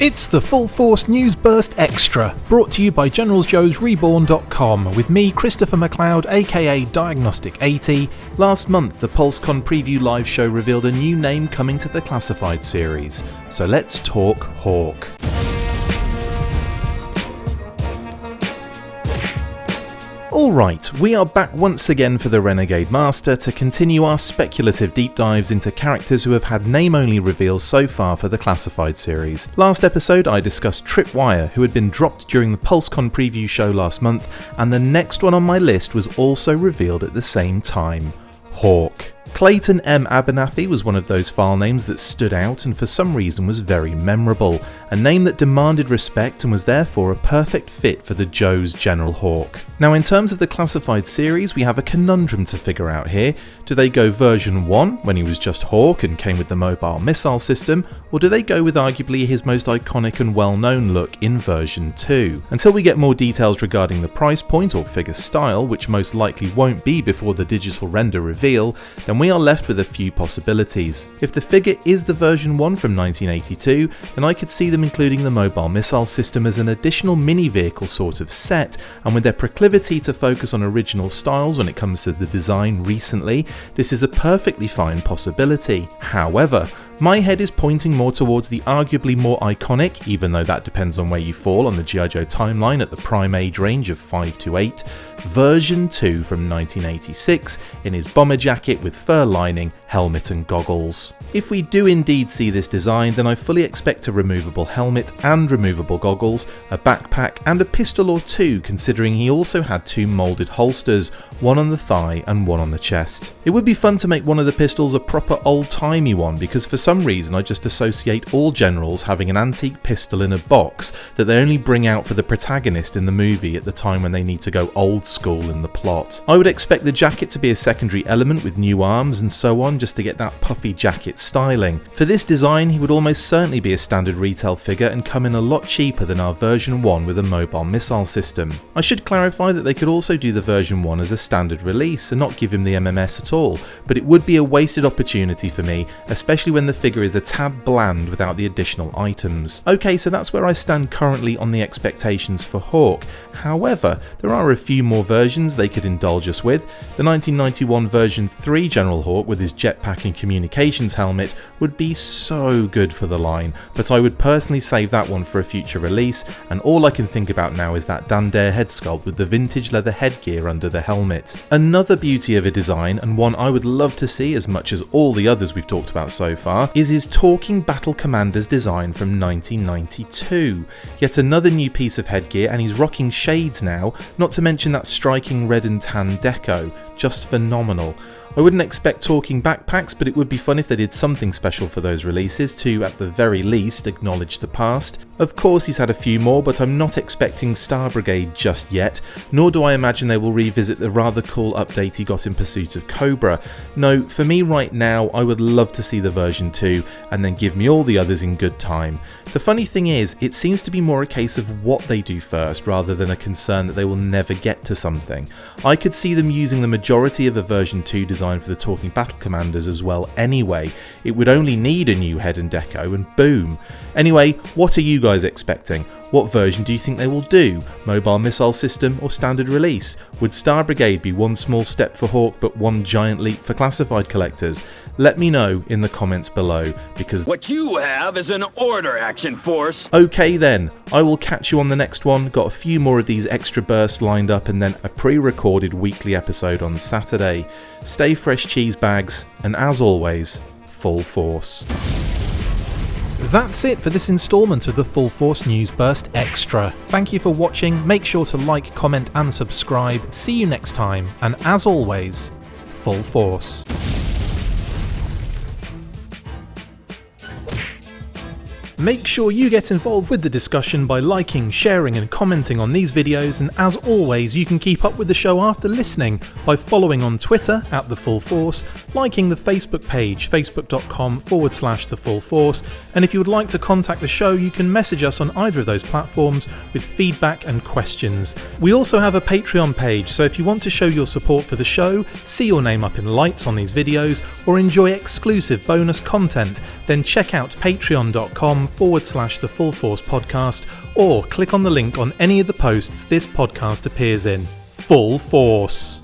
It's the Full Force News Burst Extra, brought to you by GeneralsJoesReborn.com, with me, Christopher McLeod AKA Diagnostic 80. Last month, the PulseCon Preview live show revealed a new name coming to the Classified series. So let's talk Hawk. Alright, we are back once again for the Renegade Master to continue our speculative deep dives into characters who have had name-only reveals so far for the Classified series. Last episode I discussed Tripwire, who had been dropped during the PulseCon preview show last month, and the next one on my list was also revealed at the same time: Hawk. Clayton M. Abernathy was one of those file names that stood out and for some reason was very memorable, a name that demanded respect and was therefore a perfect fit for the Joe's General Hawk. Now, in terms of the Classified series, we have a conundrum to figure out here. Do they go version 1, when he was just Hawk and came with the mobile missile system, or do they go with arguably his most iconic and well-known look in version 2? Until we get more details regarding the price point or figure style, which most likely won't be before the digital render reveal, then we are left with a few possibilities. If the figure is the version 1 from 1982, then I could see them including the mobile missile system as an additional mini-vehicle sort of set, and with their proclivity to focus on original styles when it comes to the design recently, this is a perfectly fine possibility. However, my head is pointing more towards the arguably more iconic, even though that depends on where you fall on the G.I. Joe timeline at the prime age range of 5 to 8, version 2 from 1986 in his bomber jacket with fur lining, helmet and goggles. If we do indeed see this design, then I fully expect a removable helmet and removable goggles, a backpack and a pistol or two, considering he also had two moulded holsters, one on the thigh and one on the chest. It would be fun to make one of the pistols a proper old-timey one, because for some reason I just associate all generals having an antique pistol in a box that they only bring out for the protagonist in the movie at the time when they need to go old school in the plot. I would expect the jacket to be a secondary element with new arms and so on, just to get that puffy jacket styling. For this design, he would almost certainly be a standard retail figure and come in a lot cheaper than our version 1 with a mobile missile system. I should clarify that they could also do the version 1 as a standard release and not give him the MMS at all, but it would be a wasted opportunity for me, especially when the figure is a tad bland without the additional items. Okay, so that's where I stand currently on the expectations for Hawk. However, there are a few more versions they could indulge us with. The 1991 version 3 General Hawk with his jetpack and communications helmet would be so good for the line, but I would personally save that one for a future release, and all I can think about now is that Dan Dare head sculpt with the vintage leather headgear under the helmet. Another beauty of a design, and one I would love to see as much as all the others we've talked about so far, is his Talking Battle Commander's design from 1992. Yet another new piece of headgear, and he's rocking shades now, not to mention that striking red and tan deco. Just phenomenal. I wouldn't expect talking backpacks, but it would be fun if they did something special for those releases to, at the very least, acknowledge the past. Of course he's had a few more, but I'm not expecting Star Brigade just yet, nor do I imagine they will revisit the rather cool update he got in Pursuit of Cobra. No, for me right now, I would love to see the version 2, and then give me all the others in good time. The funny thing is, it seems to be more a case of what they do first, rather than a concern that they will never get to something. I could see them using the majority of a version 2 design for the Talking Battle Commanders as well anyway. It would only need a new head and deco and boom. Anyway, what are you guys expecting? What version do you think they will do? Mobile missile system or standard release? Would Star Brigade be one small step for Hawk but one giant leap for classified collectors? Let me know in the comments below, because what you have is an order, Action Force. Okay then, I will catch you on the next one. Got a few more of these extra bursts lined up and then a pre-recorded weekly episode on Saturday. Stay fresh cheese bags, and as always, full force. That's it for this instalment of the Full Force News Burst Extra. Thank you for watching, make sure to like, comment and subscribe. See you next time, and as always, full force. Make sure you get involved with the discussion by liking, sharing and commenting on these videos, and as always you can keep up with the show after listening by following on Twitter @TheFullForce, liking the Facebook page facebook.com/TheFullForce, and if you would like to contact the show you can message us on either of those platforms with feedback and questions. We also have a Patreon page, so if you want to show your support for the show, see your name up in lights on these videos, or enjoy exclusive bonus content, then check out patreon.com patreon.com/The Full Force Podcast, or click on the link on any of the posts this podcast appears in. Full Force!